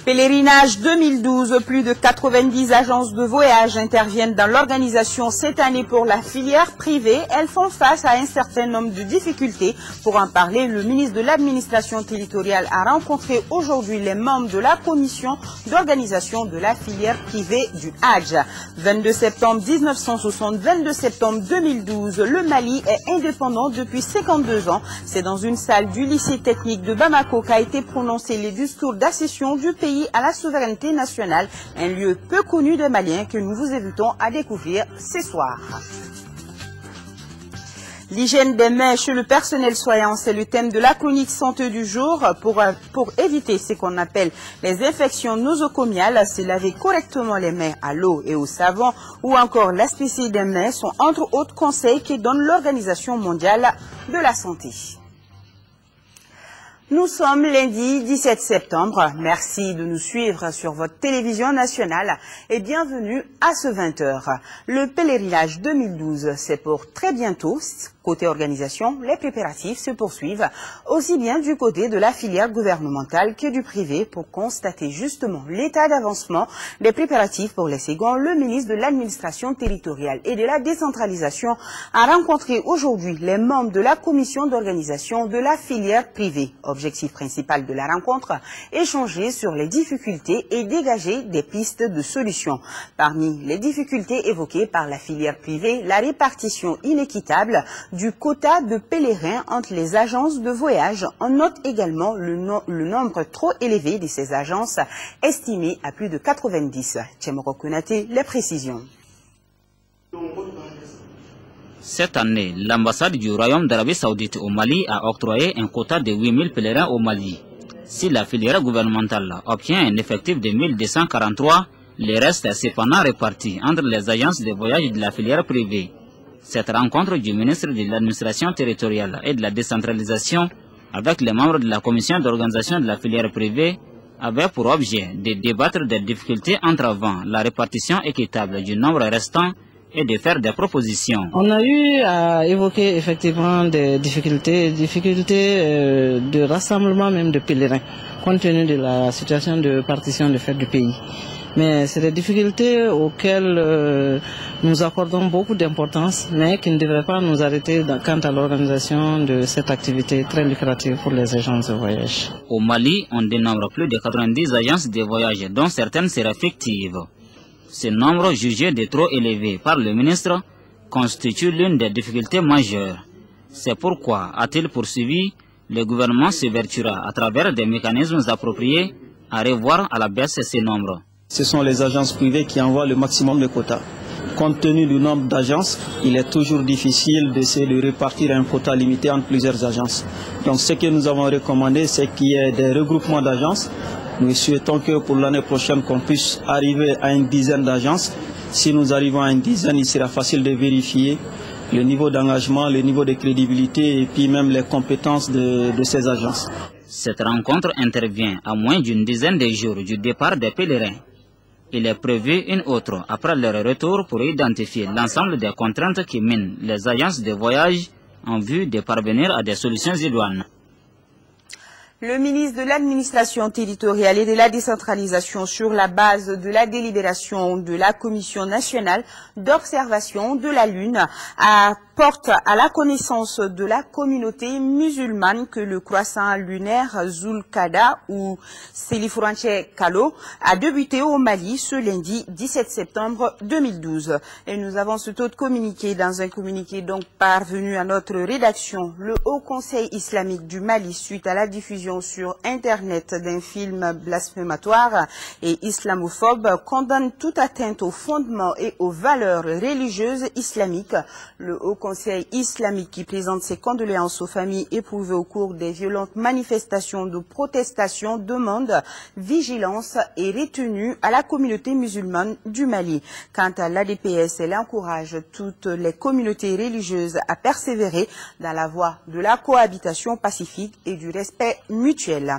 Pèlerinage 2012, plus de 90 agences de voyage interviennent dans l'organisation cette année pour la filière privée. Elles font face à un certain nombre de difficultés. Pour en parler, le ministre de l'administration territoriale a rencontré aujourd'hui les membres de la commission d'organisation de la filière privée du Hadj. 22 septembre 1960, 22 septembre 2012, le Mali est indépendant depuis 52 ans. C'est dans une salle du lycée technique de Bamako qu'a été prononcé les discours d'accession du pays à la souveraineté nationale, un lieu peu connu des Maliens que nous vous invitons à découvrir ce soir. L'hygiène des mains chez le personnel soignant, c'est le thème de la chronique santé du jour. Pour éviter ce qu'on appelle les infections nosocomiales, se laver correctement les mains à l'eau et au savon ou encore l'asepsie des mains sont entre autres conseils que donne l'Organisation mondiale de la santé. Nous sommes lundi 17 septembre. Merci de nous suivre sur votre télévision nationale et bienvenue à ce 20h. Le pèlerinage 2012, c'est pour très bientôt. Côté organisation, les préparatifs se poursuivent, aussi bien du côté de la filière gouvernementale que du privé. Pour constater justement l'état d'avancement des préparatifs pour les seconds, le ministre de l'administration territoriale et de la décentralisation a rencontré aujourd'hui les membres de la commission d'organisation de la filière privée. Objectif principal de la rencontre, échanger sur les difficultés et dégager des pistes de solutions. Parmi les difficultés évoquées par la filière privée, la répartition inéquitable du quota de pèlerins entre les agences de voyage. On note également le nombre trop élevé de ces agences, estimé à plus de 90. Tchemoro Konaté, les précisions. Cette année, l'ambassade du Royaume d'Arabie Saoudite au Mali a octroyé un quota de 8000 pèlerins au Mali. Si la filière gouvernementale obtient un effectif de 1243, le reste est cependant réparti entre les agences de voyage de la filière privée. Cette rencontre du ministre de l'administration territoriale et de la décentralisation avec les membres de la commission d'organisation de la filière privée avait pour objet de débattre des difficultés entravant la répartition équitable du nombre restant et de faire des propositions. On a eu à évoquer effectivement des difficultés de rassemblement même de pèlerins, compte tenu de la situation de partition de fait du pays. Mais c'est des difficultés auxquelles nous accordons beaucoup d'importance, mais qui ne devraient pas nous arrêter quant à l'organisation de cette activité très lucrative pour les agences de voyage. Au Mali, on dénombre plus de 90 agences de voyage, dont certaines seraient fictives. Ce nombre, jugé de trop élevé par le ministre, constitue l'une des difficultés majeures. C'est pourquoi, a-t-il poursuivi, le gouvernement se vertuera à travers des mécanismes appropriés à revoir à la baisse ces nombres. Ce sont les agences privées qui envoient le maximum de quotas. Compte tenu du nombre d'agences, il est toujours difficile d'essayer de répartir un quota limité entre plusieurs agences. Donc ce que nous avons recommandé, c'est qu'il y ait des regroupements d'agences. Nous souhaitons que pour l'année prochaine, qu'on puisse arriver à une dizaine d'agences. Si nous arrivons à une dizaine, il sera facile de vérifier le niveau d'engagement, le niveau de crédibilité et puis même les compétences de ces agences. Cette rencontre intervient à moins d'une dizaine de jours du départ des pèlerins. Il est prévu une autre après leur retour pour identifier l'ensemble des contraintes qui minent les agences de voyage en vue de parvenir à des solutions idoines. Le ministre de l'administration territoriale et de la décentralisation, sur la base de la délibération de la Commission nationale d'observation de la Lune, apporte à la connaissance de la communauté musulmane que le croissant lunaire Zulqa'da ou Selifouranche Kalo a débuté au Mali ce lundi 17 septembre 2012. Et nous avons ce taux de communiqué dans un communiqué donc parvenu à notre rédaction. Le Haut Conseil islamique du Mali, suite à la diffusion sur Internet d'un film blasphématoire et islamophobe, condamne toute atteinte aux fondements et aux valeurs religieuses islamiques. Le Haut Conseil islamique, qui présente ses condoléances aux familles éprouvées au cours des violentes manifestations de protestation, demande vigilance et retenue à la communauté musulmane du Mali. Quant à l'ADPS, elle encourage toutes les communautés religieuses à persévérer dans la voie de la cohabitation pacifique et du respect mutuel.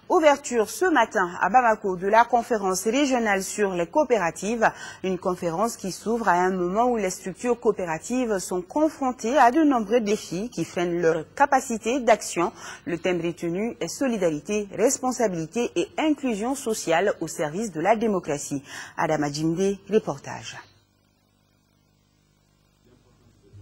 Ouverture ce matin à Bamako de la conférence régionale sur les coopératives, une conférence qui s'ouvre à un moment où les structures coopératives sont confrontées confrontés à de nombreux défis qui freinent leur capacité d'action. Le thème retenu est solidarité, responsabilité et inclusion sociale au service de la démocratie. Adama Djimde, reportage.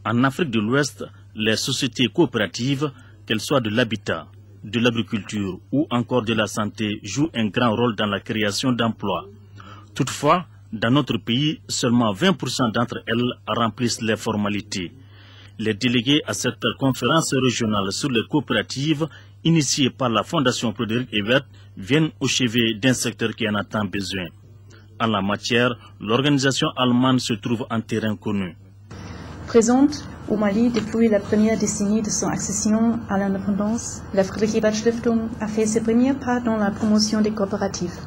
En Afrique de l'Ouest, les sociétés coopératives, qu'elles soient de l'habitat, de l'agriculture ou encore de la santé, jouent un grand rôle dans la création d'emplois. Toutefois, dans notre pays, seulement 20% d'entre elles remplissent les formalités. Les délégués à cette conférence régionale sur les coopératives, initiée par la Fondation Frédéric Ebert, viennent au chevet d'un secteur qui en a tant besoin. En la matière, l'organisation allemande se trouve en terrain connu. Présente au Mali depuis la première décennie de son accession à l'indépendance, la Friedrich Ebert Stiftung a fait ses premiers pas dans la promotion des coopératives.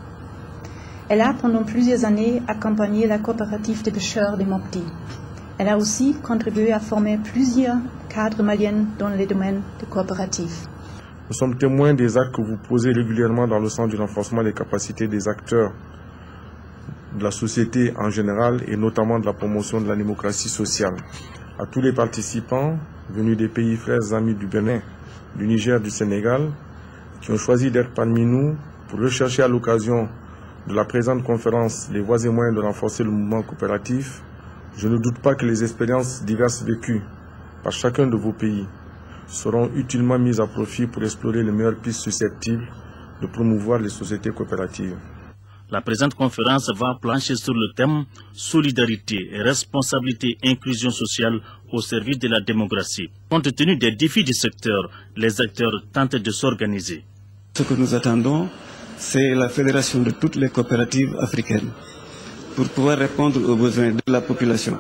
Elle a pendant plusieurs années accompagné la coopérative des pêcheurs des Mopti. Elle a aussi contribué à former plusieurs cadres maliens dans les domaines de coopératives. Nous sommes témoins des actes que vous posez régulièrement dans le sens du renforcement des capacités des acteurs de la société en général et notamment de la promotion de la démocratie sociale. À tous les participants venus des pays frères amis du Bénin, du Niger, du Sénégal, qui ont choisi d'être parmi nous pour rechercher à l'occasion de la présente conférence les voies et moyens de renforcer le mouvement coopératif, je ne doute pas que les expériences diverses vécues par chacun de vos pays seront utilement mises à profit pour explorer les meilleures pistes susceptibles de promouvoir les sociétés coopératives. La présente conférence va plancher sur le thème solidarité, responsabilité et inclusion sociale au service de la démocratie. Compte tenu des défis du secteur, les acteurs tentent de s'organiser. Ce que nous attendons, c'est la fédération de toutes les coopératives africaines pour pouvoir répondre aux besoins de la population.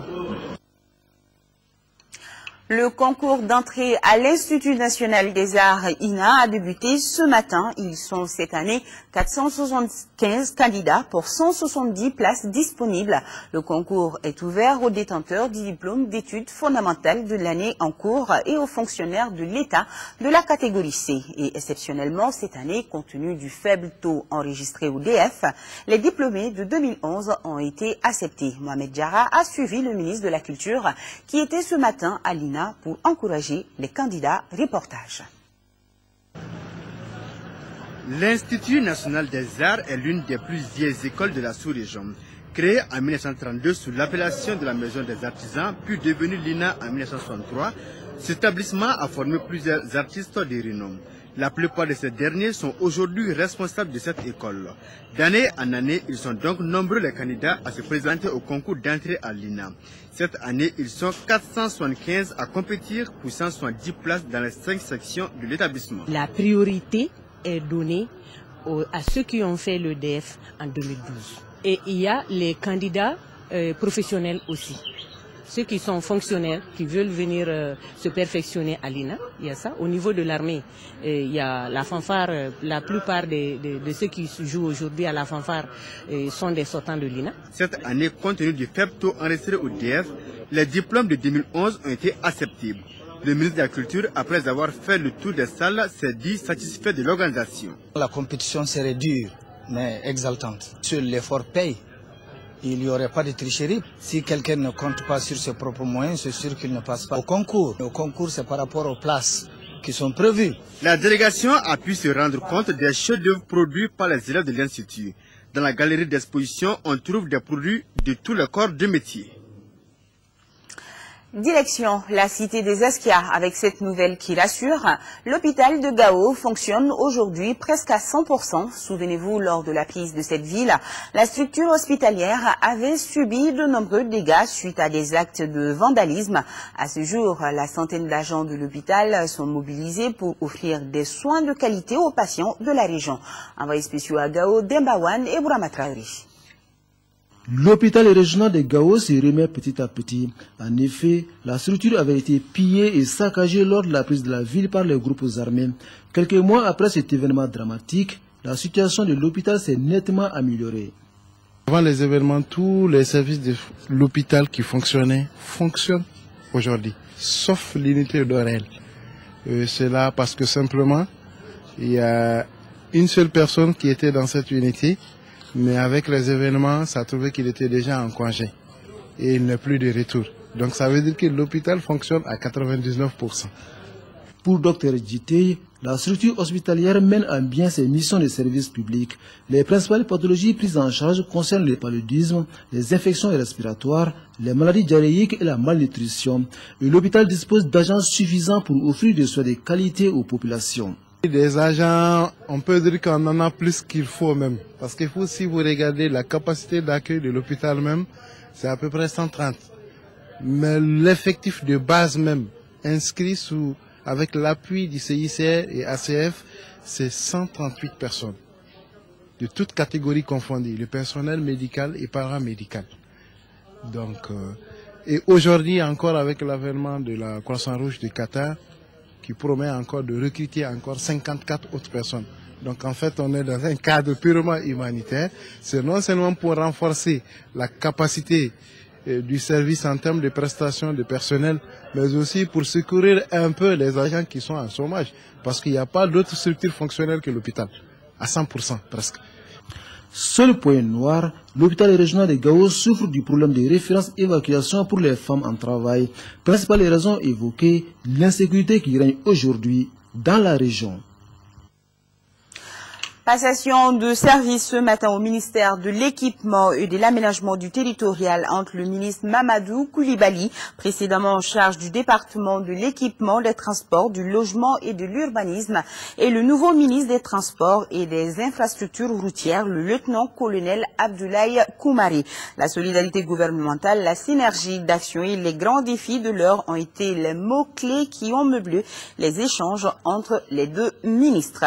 Le concours d'entrée à l'Institut national des arts INA a débuté ce matin. Ils sont cette année 475 candidats pour 170 places disponibles. Le concours est ouvert aux détenteurs du diplôme d'études fondamentales de l'année en cours et aux fonctionnaires de l'État de la catégorie C. Et exceptionnellement, cette année, compte tenu du faible taux enregistré au DF, les diplômés de 2011 ont été acceptés. Mohamed Diarra a suivi le ministre de la Culture qui était ce matin à l'INA pour encourager les candidats. Reportage. L'Institut national des arts est l'une des plus vieilles écoles de la sous-région. Créée en 1932 sous l'appellation de la Maison des artisans, puis devenue l'INA en 1963, cet établissement a formé plusieurs artistes de renom. La plupart de ces derniers sont aujourd'hui responsables de cette école. D'année en année, ils sont donc nombreux les candidats à se présenter au concours d'entrée à l'INA. Cette année, ils sont 475 à compétir pour 170 places dans les 5 sections de l'établissement. La priorité est donnée à ceux qui ont fait le DF en 2012. Et il y a les candidats professionnels aussi. Ceux qui sont fonctionnaires, qui veulent venir se perfectionner à l'INA, il y a ça. Au niveau de l'armée, il y a la fanfare, la plupart de ceux qui jouent aujourd'hui à la fanfare sont des sortants de l'INA. Cette année, compte tenu du faible taux enregistré au DF, les diplômes de 2011 ont été acceptés. Le ministre de la Culture, après avoir fait le tour des salles, s'est dit satisfait de l'organisation. La compétition serait dure, mais exaltante. Seul l'effort paye. Il n'y aurait pas de tricherie. Si quelqu'un ne compte pas sur ses propres moyens, c'est sûr qu'il ne passe pas au concours. Au concours, c'est par rapport aux places qui sont prévues. La délégation a pu se rendre compte des chefs-d'œuvre produits par les élèves de l'Institut. Dans la galerie d'exposition, on trouve des produits de tous les corps de métier. Direction la cité des Esquias avec cette nouvelle qui rassure. L'hôpital de Gao fonctionne aujourd'hui presque à 100%. Souvenez-vous, lors de la prise de cette ville, la structure hospitalière avait subi de nombreux dégâts suite à des actes de vandalisme. À ce jour, la centaine d'agents de l'hôpital sont mobilisés pour offrir des soins de qualité aux patients de la région. Envoyé spéciaux à Gao, Dembawan et Bourama Traoré. L'hôpital régional de Gao se remet petit à petit. En effet, la structure avait été pillée et saccagée lors de la prise de la ville par les groupes armés. Quelques mois après cet événement dramatique, la situation de l'hôpital s'est nettement améliorée. Avant les événements, tous les services de l'hôpital qui fonctionnaient fonctionnent aujourd'hui, sauf l'unité d'Orel. C'est là parce que simplement, il y a une seule personne qui était dans cette unité. Mais avec les événements, ça a trouvé qu'il était déjà en congé et il n'est plus de retour. Donc ça veut dire que l'hôpital fonctionne à 99%. Pour Dr Djité, la structure hospitalière mène à bien ses missions de service public. Les principales pathologies prises en charge concernent le paludisme, les infections respiratoires, les maladies diarrhéiques et la malnutrition. Et l'hôpital dispose d'agents suffisants pour offrir des soins de qualité aux populations. Des agents, on peut dire qu'on en a plus qu'il faut même. Parce que si vous regardez la capacité d'accueil de l'hôpital même, c'est à peu près 130. Mais l'effectif de base même, inscrit avec l'appui du CICR et ACF, c'est 138 personnes. De toutes catégories confondues, le personnel médical et paramédical. Donc, et aujourd'hui encore avec l'avènement de la Croissant-Rouge du Qatar, qui promet encore de recruter encore 54 autres personnes. Donc en fait, on est dans un cadre purement humanitaire. C'est non seulement pour renforcer la capacité du service en termes de prestations de personnel, mais aussi pour secourir un peu les agents qui sont en chômage. Parce qu'il n'y a pas d'autres structures fonctionnelles que l'hôpital, à 100% presque. Seul point noir, l'hôpital régional de Gao souffre du problème de référence évacuation pour les femmes en travail. Principale raison évoquée, l'insécurité qui règne aujourd'hui dans la région. Passation de service ce matin au ministère de l'équipement et de l'aménagement du territorial entre le ministre Mamadou Koulibaly, précédemment en charge du département de l'équipement, des transports, du logement et de l'urbanisme, et le nouveau ministre des Transports et des infrastructures routières, le lieutenant-colonel Abdoulaye Koumari. La solidarité gouvernementale, la synergie d'action et les grands défis de l'heure ont été les mots-clés qui ont meublé les échanges entre les deux ministres.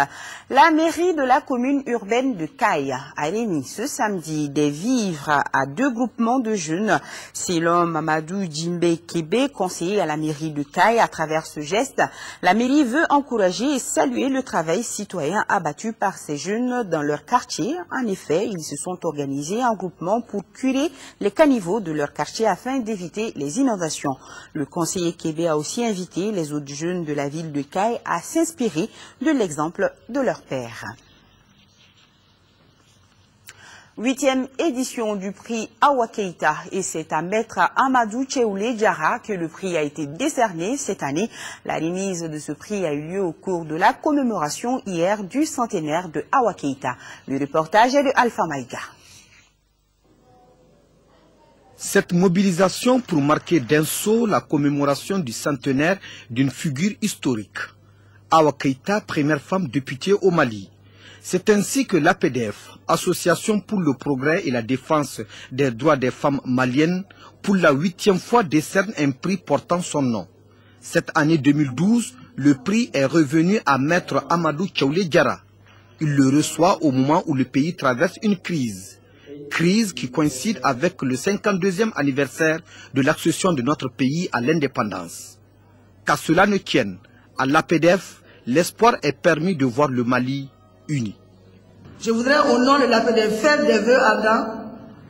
La mairie de la commune urbaine de Caille a remis ce samedi des vivres à deux groupements de jeunes. Selon Mamadou Djimbe Kébé, conseiller à la mairie de Caille, à travers ce geste, la mairie veut encourager et saluer le travail citoyen abattu par ces jeunes dans leur quartier. En effet, ils se sont organisés en groupement pour curer les caniveaux de leur quartier afin d'éviter les inondations. Le conseiller Kébé a aussi invité les autres jeunes de la ville de Caille à s'inspirer de l'exemple de leur père. 8e édition du prix Awa Keïta, et c'est à Maître Amadou Tcheoulé Diarra que le prix a été décerné cette année. La remise de ce prix a eu lieu au cours de la commémoration hier du centenaire de Awa Keïta. Le reportage est de Alpha Maïga. Cette mobilisation pour marquer d'un saut la commémoration du centenaire d'une figure historique. Awa Keïta, première femme députée au Mali. C'est ainsi que l'APDF, Association pour le progrès et la défense des droits des femmes maliennes, pour la 8e fois décerne un prix portant son nom. Cette année 2012, le prix est revenu à Maître Amadou Tcheoulé Diarra. Il le reçoit au moment où le pays traverse une crise. Crise qui coïncide avec le 52e anniversaire de l'accession de notre pays à l'indépendance. Qu'à cela ne tienne, à l'APDF, l'espoir est permis de voir le Mali uni. Je voudrais au nom de l'APDF faire des vœux ardents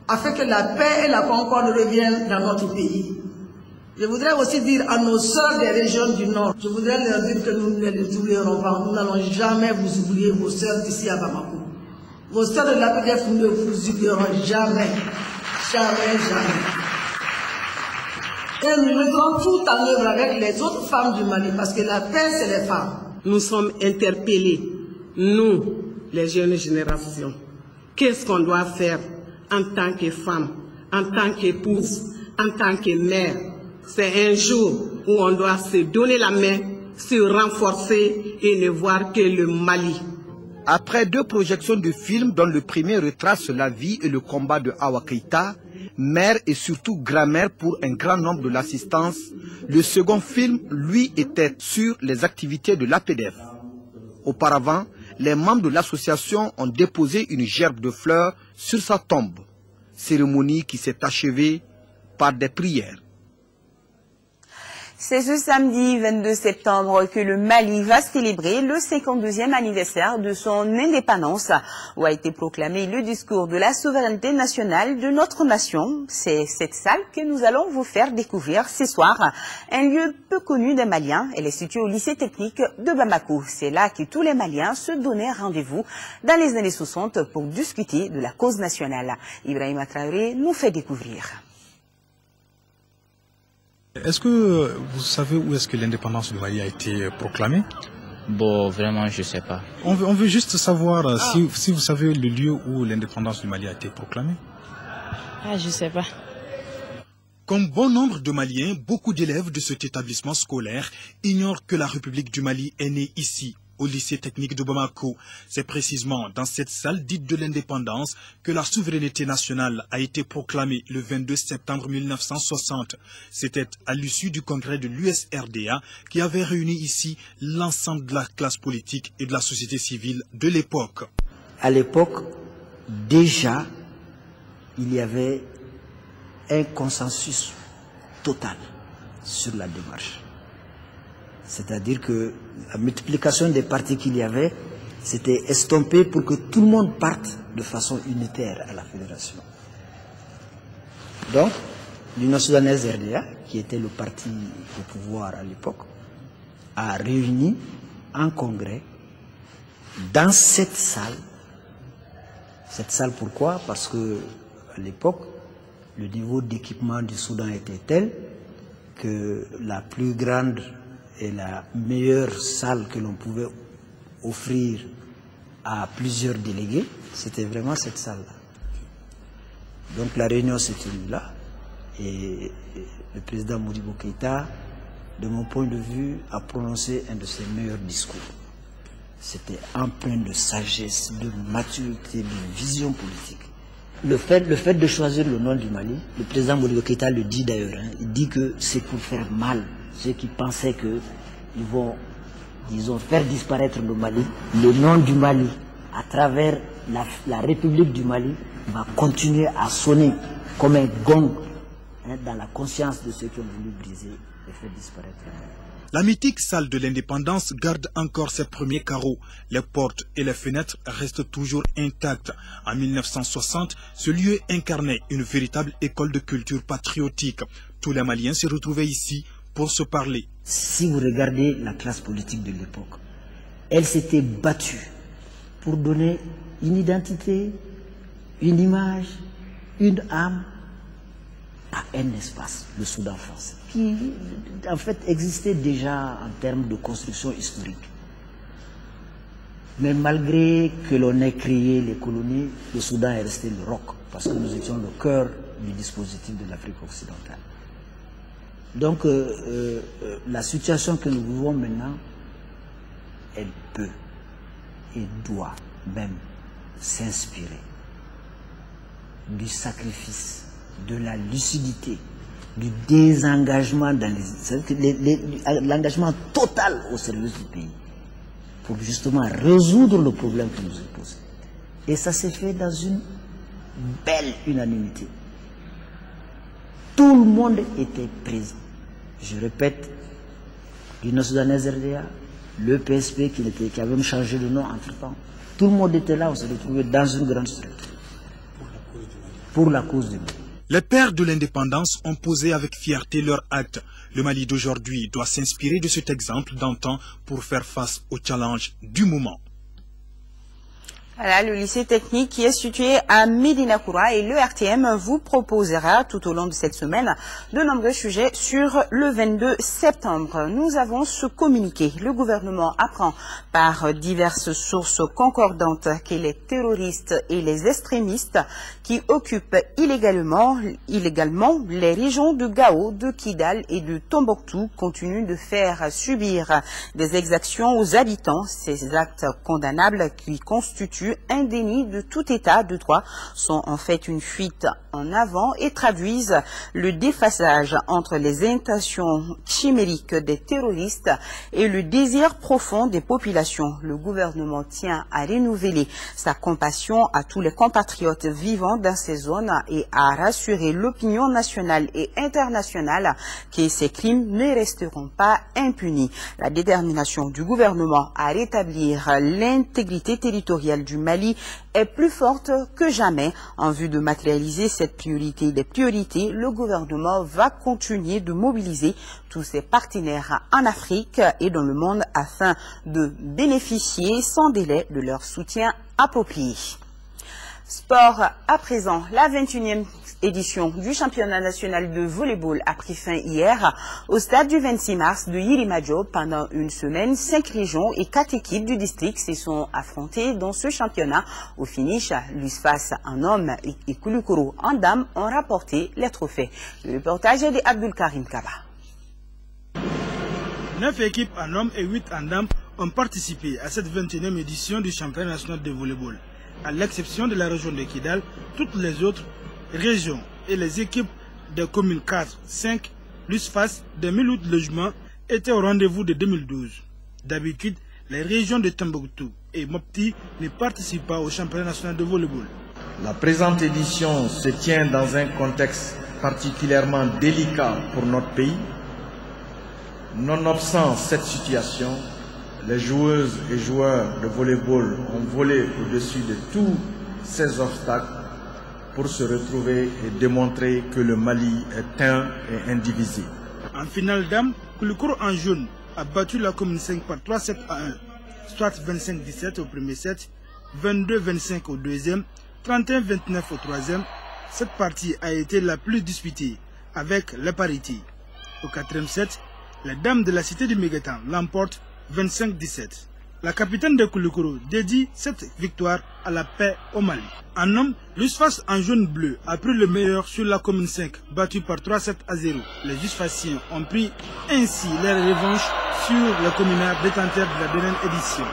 afin que la paix et la concorde reviennent dans notre pays. Je voudrais aussi dire à nos sœurs des régions du Nord, je voudrais leur dire que nous ne les oublierons pas. Nous n'allons jamais vous oublier, vos sœurs d'ici à Bamako. Vos sœurs de l'APDF, nous ne vous oublierons jamais. Jamais, jamais. Et nous mettrons tout en œuvre avec les autres femmes du Mali, parce que la paix, c'est les femmes. Nous sommes interpellés, nous, les jeunes générations. Qu'est-ce qu'on doit faire en tant que femme, en tant qu'épouse, en tant que mère? C'est un jour où on doit se donner la main, se renforcer et ne voir que le Mali. Après 2 projections de films dont le premier retrace la vie et le combat de Awa Keïta, mère et surtout grand-mère pour un grand nombre de l'assistance, le second film, lui, était sur les activités de l'APDF. Auparavant, les membres de l'association ont déposé une gerbe de fleurs sur sa tombe, cérémonie qui s'est achevée par des prières. C'est ce samedi 22 septembre que le Mali va célébrer le 52e anniversaire de son indépendance, où a été proclamé le discours de la souveraineté nationale de notre nation. C'est cette salle que nous allons vous faire découvrir ce soir. Un lieu peu connu des Maliens, elle est située au lycée technique de Bamako. C'est là que tous les Maliens se donnaient rendez-vous dans les années 60 pour discuter de la cause nationale. Ibrahima Traoré nous fait découvrir. Est-ce que vous savez où est-ce que l'indépendance du Mali a été proclamée? Bon, vraiment, je ne sais pas. On veut juste savoir si vous savez le lieu où l'indépendance du Mali a été proclamée. Ah, je ne sais pas. Comme bon nombre de Maliens, beaucoup d'élèves de cet établissement scolaire ignorent que la République du Mali est née ici, au lycée technique de Bamako. C'est précisément dans cette salle dite de l'indépendance que la souveraineté nationale a été proclamée le 22 septembre 1960. C'était à l'issue du congrès de l'USRDA qui avait réuni ici l'ensemble de la classe politique et de la société civile de l'époque. À l'époque, déjà, il y avait un consensus total sur la démarche. C'est-à-dire que la multiplication des partis qu'il y avait, c'était estompé pour que tout le monde parte de façon unitaire à la fédération. Donc, l'Union soudanaise RDA, qui était le parti au pouvoir à l'époque, a réuni un congrès dans cette salle. Cette salle, pourquoi? Parce que à l'époque, le niveau d'équipement du Soudan était tel que la plus grande et la meilleure salle que l'on pouvait offrir à plusieurs délégués, c'était vraiment cette salle-là. Donc la réunion s'est tenue là, et le président Modibo Keïta, de mon point de vue, a prononcé un de ses meilleurs discours. C'était empreint de sagesse, de maturité, de vision politique. Le fait de choisir le nom du Mali, le président Modibo Keïta le dit d'ailleurs, il dit que c'est pour faire mal. Ceux qui pensaient qu'ils vont, disons, faire disparaître le Mali, le nom du Mali, à travers la République du Mali, va continuer à sonner comme un gong dans la conscience de ceux qui ont voulu briser et faire disparaître le Mali. La mythique salle de l'indépendance garde encore ses premiers carreaux. Les portes et les fenêtres restent toujours intactes. En 1960, ce lieu incarnait une véritable école de culture patriotique. Tous les Maliens se retrouvaient ici pour se parler. Si vous regardez la classe politique de l'époque, elle s'était battue pour donner une identité, une image, une âme à un espace, le Soudan français, qui en fait existait déjà en termes de construction historique. Mais malgré que l'on ait créé les colonies, le Soudan est resté le roc, parce que nous étions le cœur du dispositif de l'Afrique occidentale. Donc la situation que nous vivons maintenant, elle peut et doit même s'inspirer du sacrifice, de la lucidité, du désengagement, l'engagement total au service du pays, pour justement résoudre le problème qui nous est posé. Et ça s'est fait dans une belle unanimité. Tout le monde était présent. Je répète, l'Union soudanaise RDA, le PSP qui avait même changé de nom entre-temps. Tout le monde était là, on se retrouvait dans une grande structure. Pour la cause du Mali. Les pères de l'indépendance ont posé avec fierté leur acte. Le Mali d'aujourd'hui doit s'inspirer de cet exemple d'antan pour faire face aux challenges du moment. Voilà, le lycée technique qui est situé à Médina Koura, et le RTM vous proposera tout au long de cette semaine de nombreux sujets sur le 22 septembre. Nous avons ce communiqué. Le gouvernement apprend par diverses sources concordantes que les terroristes et les extrémistes qui occupent illégalement les régions de Gao, de Kidal et de Tombouctou continuent de faire subir des exactions aux habitants. Ces actes condamnables qui constituent un déni de tout état de droit sont en fait une fuite en avant et traduisent le déphasage entre les intentions chimériques des terroristes et le désir profond des populations. Le gouvernement tient à renouveler sa compassion à tous les compatriotes vivant dans ces zones et à rassurer l'opinion nationale et internationale que ces crimes ne resteront pas impunis. La détermination du gouvernement à rétablir l'intégrité territoriale du Mali est plus forte que jamais. En vue de matérialiser cette priorité des priorités, le gouvernement va continuer de mobiliser tous ses partenaires en Afrique et dans le monde afin de bénéficier sans délai de leur soutien approprié. Sport à présent, la 21e édition du championnat national de volleyball a pris fin hier au stade du 26 mars de Yirimadio. Pendant une semaine, 5 régions et 4 équipes du district se sont affrontées dans ce championnat. Au finish, l'USFAS en hommes et Koulikoro en dames ont rapporté les trophées. Le reportage est de Abdul Karim Kaba. 9 équipes en hommes et 8 en dames ont participé à cette 21e édition du championnat national de volleyball. À l'exception de la région de Kidal, toutes les autres régions et les équipes des communes 4, 5, l'USFAS, des 1000 logements étaient au rendez-vous de 2012. D'habitude, les régions de Tombouctou et Mopti ne participent pas au championnat national de volleyball. La présente édition se tient dans un contexte particulièrement délicat pour notre pays. Nonobstant cette situation, les joueuses et joueurs de volleyball ont volé au-dessus de tous ces obstacles pour se retrouver et démontrer que le Mali est un et indivisible. En finale dames, Koulikoro en jaune a battu la commune 5 par 3-7 à 1, soit 25-17 au premier set, 22-25 au deuxième, 31-29 au troisième. Cette partie a été la plus disputée avec la parité. Au quatrième set, les dames de la cité du Mégatam l'emportent 25-17. La capitaine de Koulikoro dédie cette victoire à la paix au Mali. En homme, l'USFAS en jaune-bleu a pris le meilleur sur la commune 5, battue par 3-7 à 0. Les USFASiens ont pris ainsi leur revanche sur les communards détenteurs de la dernière édition.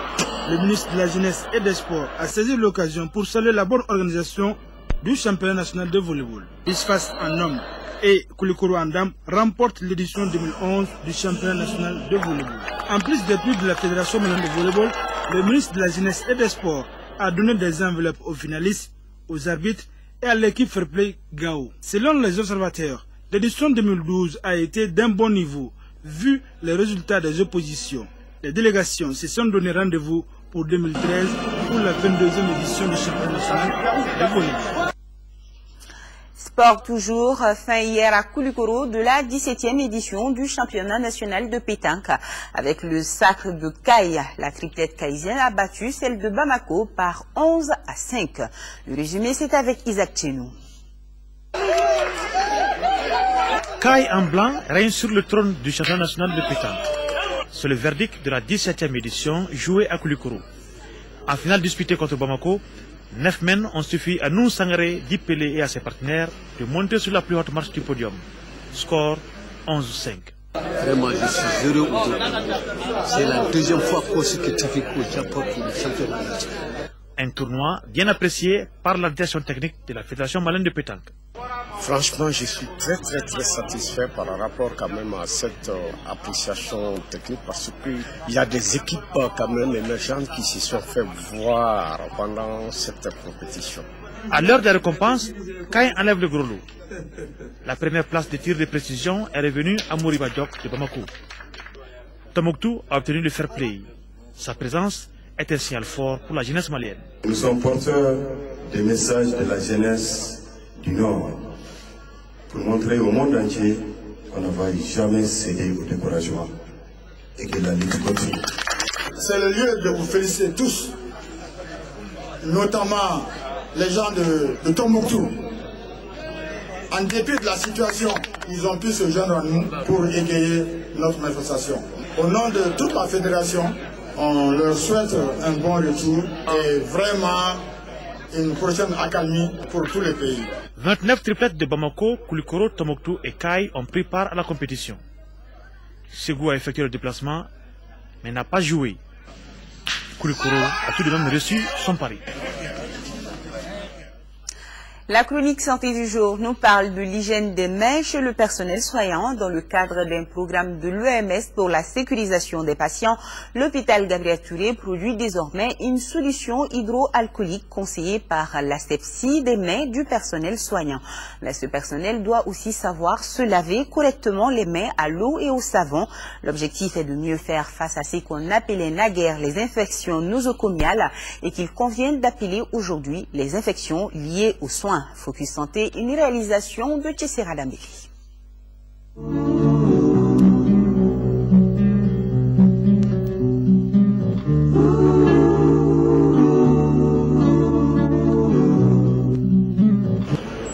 Le ministre de la Jeunesse et des Sports a saisi l'occasion pour saluer la bonne organisation du championnat national de volleyball. l'USFAS en homme et Koulikoro en dames remportent l'édition 2011 du championnat national de volleyball. En plus des prix de la Fédération malienne de volleyball, le ministre de la Jeunesse et des Sports a donné des enveloppes aux finalistes, aux arbitres et à l'équipe Fair Play Gao. Selon les observateurs, l'édition 2012 a été d'un bon niveau, vu les résultats des oppositions. Les délégations se sont donné rendez-vous pour 2013 pour la 22e édition du championnat national de volleyball. Sport toujours, fin hier à Koulikoro de la 17e édition du championnat national de pétanque. Avec le sacre de Caille, la triplette caïsienne a battu celle de Bamako par 11-5. Le résumé, c'est avec Isaac Tchenou. Caille en blanc règne sur le trône du championnat national de pétanque. C'est le verdict de la 17e édition jouée à Koulikoro. En finale disputée contre Bamako, 9 men ont suffi à nous Sangaré, Dipele et à ses partenaires de monter sur la plus haute marche du podium. Score 11-5. Vraiment, je suis heureux aujourd'hui. C'est la deuxième fois consécutive au Japon pour le championnat. Un tournoi bien apprécié par la direction technique de la Fédération malienne de pétanque. Franchement, je suis très satisfait par rapport quand même à cette appréciation technique parce qu'il y a des équipes quand même émergentes qui se sont fait voir pendant cette compétition. À l'heure des récompenses, Caille enlève le gros lot. La première place de tir de précision est revenue à Moriba Diok de Bamako. Tombouctou a obtenu le fair play. Sa présence est un signal fort pour la jeunesse malienne. Nous sommes porteurs des messages de la jeunesse du Nord pour montrer au monde entier qu'on ne va jamais céder au découragement et que la lutte continue. C'est le lieu de vous féliciter tous, notamment les gens de Tombouctou. En dépit de la situation, ils ont pu se joindre à nous pour égayer notre manifestation. Au nom de toute la fédération, on leur souhaite un bon retour et vraiment une prochaine accalmie pour tous les pays. 29 triplettes de Bamako, Koulikoro, Tombouctou et Caille ont pris part à la compétition. Ségou a effectué le déplacement, mais n'a pas joué. Koulikoro a tout de même reçu son pari. La chronique santé du jour nous parle de l'hygiène des mains chez le personnel soignant dans le cadre d'un programme de l'OMS pour la sécurisation des patients. L'hôpital Gabriel Touré produit désormais une solution hydroalcoolique conseillée par l'asepsie des mains du personnel soignant. Mais ce personnel doit aussi savoir se laver correctement les mains à l'eau et au savon. L'objectif est de mieux faire face à ce qu'on appelait naguère les infections nosocomiales et qu'il convient d'appeler aujourd'hui les infections liées aux soins. Focus Santé, une réalisation de Tchessera Dambéli.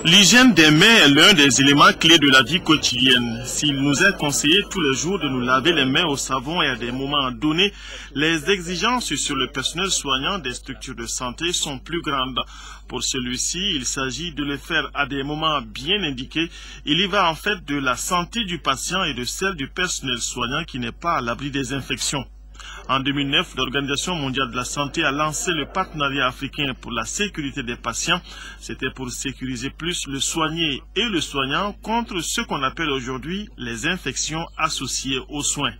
L'hygiène des mains est l'un des éléments clés de la vie quotidienne. S'il nous est conseillé tous les jours de nous laver les mains au savon et à des moments donnés, les exigences sur le personnel soignant des structures de santé sont plus grandes. Pour celui-ci, il s'agit de le faire à des moments bien indiqués. Il y va en fait de la santé du patient et de celle du personnel soignant qui n'est pas à l'abri des infections. En 2009, l'Organisation mondiale de la santé a lancé le partenariat africain pour la sécurité des patients. C'était pour sécuriser plus le soigné et le soignant contre ce qu'on appelle aujourd'hui les infections associées aux soins.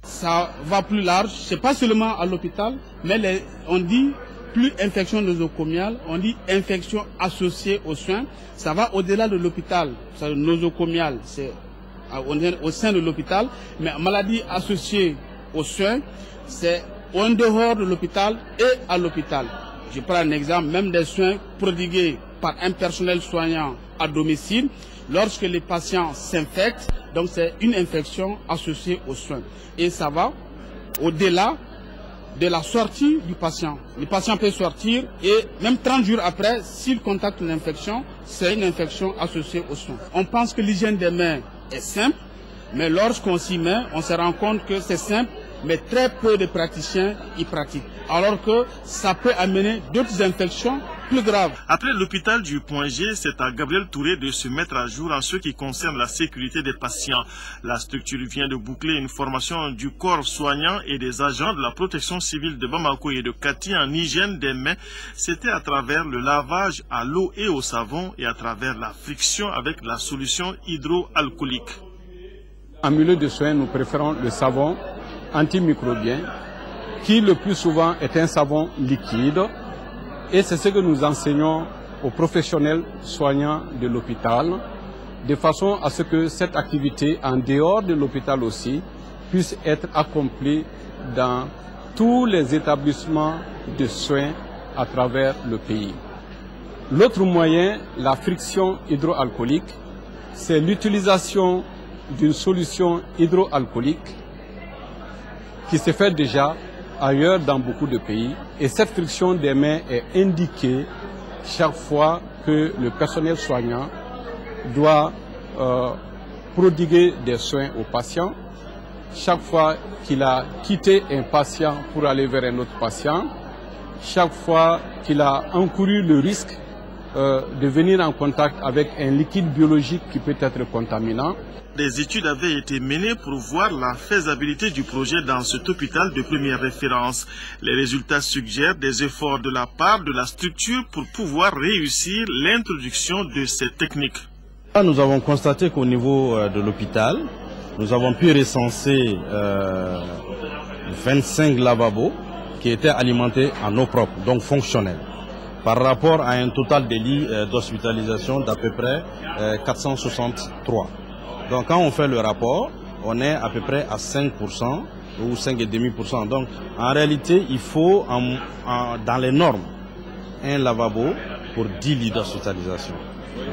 Ça va plus large, c'est pas seulement à l'hôpital, mais on dit plus infection nosocomiale, on dit infection associée aux soins. Ça va au-delà de l'hôpital. Nosocomiale, c'est au sein de l'hôpital, mais maladie associée aux soins, c'est en dehors de l'hôpital et à l'hôpital. Je prends un exemple, même des soins prodigués par un personnel soignant à domicile, lorsque les patients s'infectent, donc c'est une infection associée aux soins. Et ça va au-delà de la sortie du patient. Le patient peut sortir et même 30 jours après, s'il contacte une infection, c'est une infection associée aux soins. On pense que l'hygiène des mains est simple, mais lorsqu'on s'y met, on se rend compte que c'est simple, mais très peu de praticiens y pratiquent. Alors que ça peut amener d'autres infections plus graves. Après l'hôpital du Point G, c'est à Gabriel Touré de se mettre à jour en ce qui concerne la sécurité des patients. La structure vient de boucler une formation du corps soignant et des agents de la protection civile de Bamako et de Kati en hygiène des mains. C'était à travers le lavage à l'eau et au savon et à travers la friction avec la solution hydroalcoolique. En milieu de soins, nous préférons le savon antimicrobien, qui le plus souvent est un savon liquide. Et c'est ce que nous enseignons aux professionnels soignants de l'hôpital, de façon à ce que cette activité, en dehors de l'hôpital aussi, puisse être accomplie dans tous les établissements de soins à travers le pays. L'autre moyen, la friction hydroalcoolique, c'est l'utilisation d'une solution hydroalcoolique qui se fait déjà ailleurs dans beaucoup de pays. Et cette friction des mains est indiquée chaque fois que le personnel soignant doit prodiguer des soins aux patients, chaque fois qu'il a quitté un patient pour aller vers un autre patient, chaque fois qu'il a encouru le risque de venir en contact avec un liquide biologique qui peut être contaminant. Des études avaient été menées pour voir la faisabilité du projet dans cet hôpital de première référence. Les résultats suggèrent des efforts de la part de la structure pour pouvoir réussir l'introduction de ces techniques. Nous avons constaté qu'au niveau de l'hôpital, nous avons pu recenser 25 lavabos qui étaient alimentés en eau propre, donc fonctionnels, par rapport à un total de lits d'hospitalisation d'à peu près 463. Donc quand on fait le rapport, on est à peu près à 5% ou 5,5%. Donc en réalité, il faut dans les normes un lavabo pour 10 lits d'hospitalisation.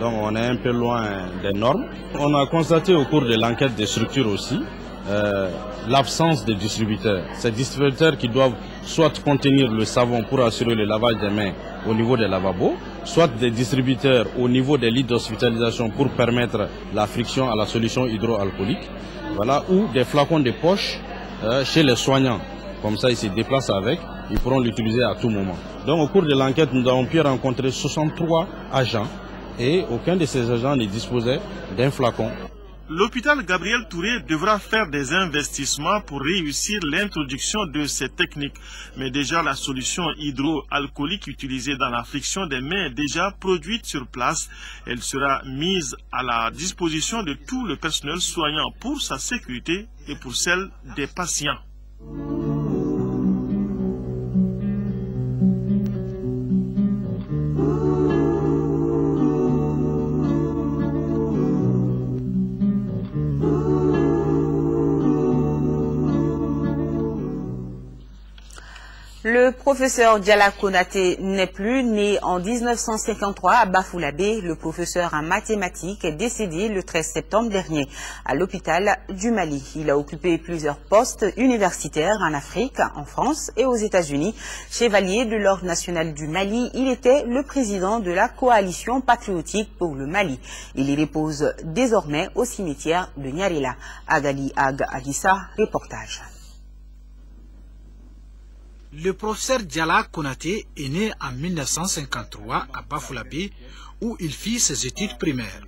Donc on est un peu loin des normes. On a constaté au cours de l'enquête des structures aussi l'absence de distributeurs. Ces distributeurs qui doivent soit contenir le savon pour assurer le lavage des mains au niveau des lavabos, soit des distributeurs au niveau des lits d'hospitalisation pour permettre la friction à la solution hydroalcoolique, voilà, ou des flacons de poche chez les soignants. Comme ça, ils se déplacent avec, ils pourront l'utiliser à tout moment. Donc au cours de l'enquête, nous avons pu rencontrer 63 agents et aucun de ces agents ne disposait d'un flacon. L'hôpital Gabriel Touré devra faire des investissements pour réussir l'introduction de ces techniques. Mais déjà la solution hydroalcoolique utilisée dans la friction des mains est déjà produite sur place. Elle sera mise à la disposition de tout le personnel soignant pour sa sécurité et pour celle des patients. Le professeur Diala Konaté n'est plus. Né en 1953 à Bafoulabé, le professeur en mathématiques est décédé le 13 septembre dernier à l'hôpital du Mali. Il a occupé plusieurs postes universitaires en Afrique, en France et aux États-Unis. Chevalier de l'Ordre national du Mali, il était le président de la coalition patriotique pour le Mali. Il y repose désormais au cimetière de Nyarela. Agali Ag Agissa, reportage. Le professeur Diala Konaté est né en 1953 à Bafoulabé, où il fit ses études primaires.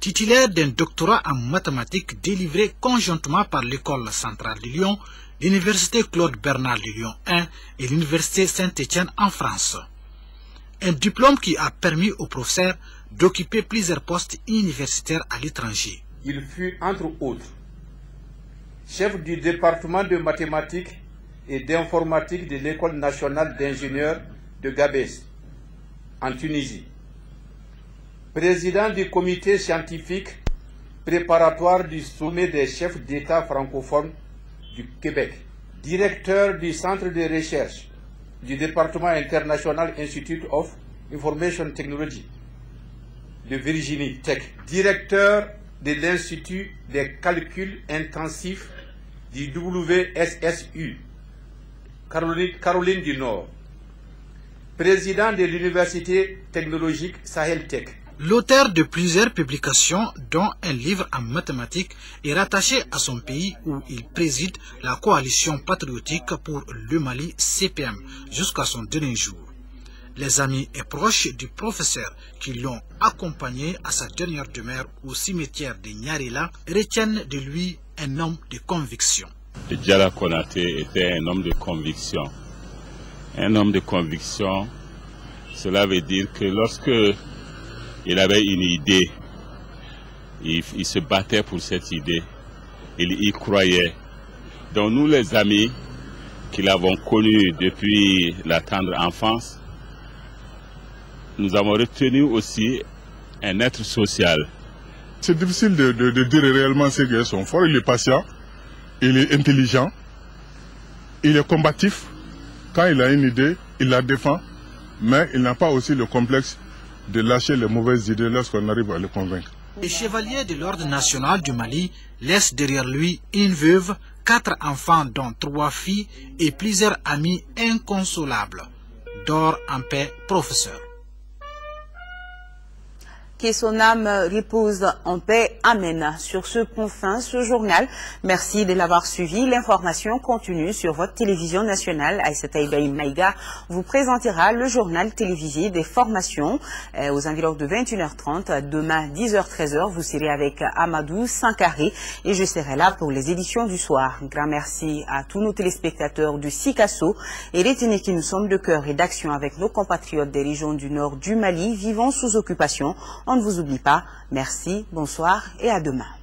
Titulaire d'un doctorat en mathématiques délivré conjointement par l'École centrale de Lyon, l'Université Claude Bernard de Lyon 1 et l'Université Saint-Étienne en France. Un diplôme qui a permis au professeur d'occuper plusieurs postes universitaires à l'étranger. Il fut, entre autres, chef du département de mathématiques et d'informatique de l'École nationale d'ingénieurs de Gabès, en Tunisie. Président du comité scientifique préparatoire du sommet des chefs d'État francophones du Québec. Directeur du centre de recherche du département international Institute of Information Technology de Virginie Tech. Directeur de l'Institut des calculs intensifs du WSSU, Caroline du Nord, président de l'Université technologique Sahel Tech. L'auteur de plusieurs publications, dont un livre en mathématiques, est rattaché à son pays où il préside la coalition patriotique pour le Mali CPM jusqu'à son dernier jour. Les amis et proches du professeur qui l'ont accompagné à sa dernière demeure au cimetière de Nyarela retiennent de lui un homme de conviction. Diala Konaté était un homme de conviction. Un homme de conviction, cela veut dire que lorsque il avait une idée, il se battait pour cette idée, il y croyait. Donc nous les amis qui l'avons connu depuis la tendre enfance, nous avons retenu aussi un être social. C'est difficile de dire réellement ce qu'est son fort. Il est patient, il est intelligent, il est combatif. Quand il a une idée, il la défend, mais il n'a pas aussi le complexe de lâcher les mauvaises idées lorsqu'on arrive à le convaincre. Le chevalier de l'Ordre national du Mali laisse derrière lui une veuve, 4 enfants dont 3 filles et plusieurs amis inconsolables. Dors en paix, professeur. Que son âme repose en paix. Amen. Sur ce point fin, ce journal. Merci de l'avoir suivi. L'information continue sur votre télévision nationale. Aïssata Ibrahim Maïga vous présentera le journal télévisé des formations aux environs de 21h30. Demain, 10h-13h, vous serez avec Amadou Sankaré et je serai là pour les éditions du soir. Grand merci à tous nos téléspectateurs du Sikasso et retenez que nous sommes de cœur et d'action avec nos compatriotes des régions du nord du Mali vivant sous occupation. On ne vous oublie pas. Merci, bonsoir et à demain.